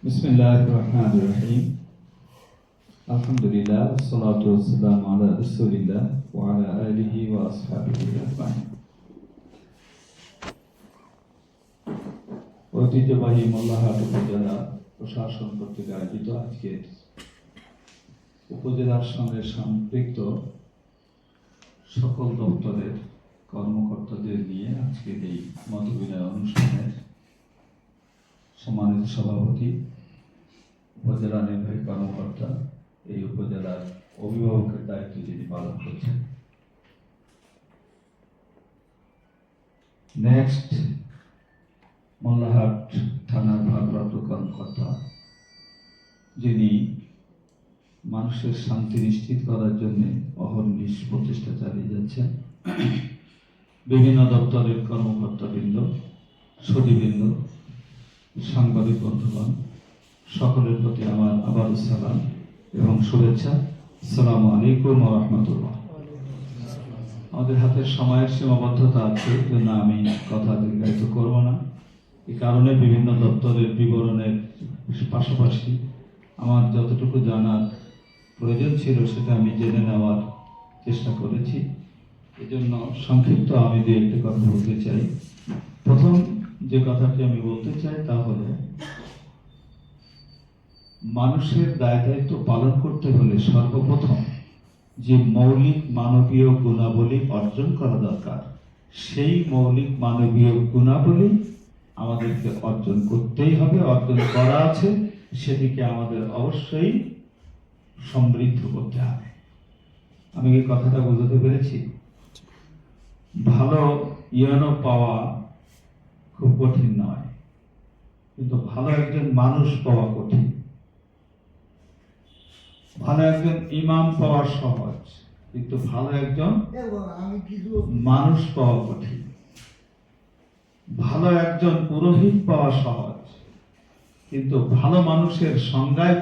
বিসমিল্লাহির রহমানির রহিম। আলহামদুলিল্লাহ, ওয়াসসালাতু ওয়াসসালামু আলা রাসূলিল্লাহ ওয়া আলা আলিহি ওয়া আসহাবিহি আজমাইন। ঐতিহ্যবাহী মোল্লাহাট উপজেলা প্রশাসন কর্তৃক আয়োজিত আজকের উপজেলার সঙ্গে সম্পৃক্ত সকল দপ্তরের কর্মকর্তাদের নিয়ে আজকের এই মতবিনিময় অনুষ্ঠানের সম্মানিত সভাপতি, উপজেলা নির্বাহী কর্মকর্তা, এই উপজেলার অভিভাবকের দায়িত্ব যিনি পালন করছেন, নেক্সট মোল্লাহাট থানার ভারপ্রাপ্ত কর্মকর্তা, যিনি মানুষের শান্তি নিশ্চিত করার জন্য অহর্নিশ প্রচেষ্টা চালিয়ে যাচ্ছেন, বিভিন্ন দপ্তরের কর্মকর্তাবৃন্দ, সুধীবৃন্দ, সাংবাদিক বন্ধুগণ, সকলের প্রতি আমার আবারও সালাম এবং শুভেচ্ছা। আসসালামু আলাইকুম ওয়া রাহমাতুল্লাহ। আমাদের হাতের সময়ের সীমাবদ্ধতা আছে, জন্য আমি কথা দীর্ঘায়িত করব না। এই কারণে বিভিন্ন দপ্তরের বিবরণের পাশাপাশি আমার যতটুকু জানার প্রয়োজন ছিল সেটা আমি জেনে নেওয়ার চেষ্টা করেছি। এজন্য সংক্ষিপ্ত আমি দু একটি কথা বলতে চাই। প্রথম যে কথাটি আমি বলতে চাই তা হলো, মানুষের দায় দায়িত্ব পালন করতে হলে সর্বপ্রথম যে মৌলিক মানবীয় গুণাবলী অর্জন করা দরকার, সেই মৌলিক মানবীয় গুণাবলী আমাদেরকে অর্জন করতেই হবে। অর্জন করা আছে, সেটিকে আমাদের অবশ্যই সমৃদ্ধ করতে হবে। আমি এই কথাটা বোঝাতে পেরেছি? ভালো ইউনো পাওয়া খুব কঠিন নয়, কিন্তু ভালো একজন মানুষ পাওয়া কঠিন। ভালো একজন ইমাম পাওয়া সহজ, কিন্তু ভালো একজন মানুষ পাওয়া কঠিন। ভালো একজন পুরোহিত পাওয়া সহজ, কিন্তু ভালো মানুষের সংজ্ঞায়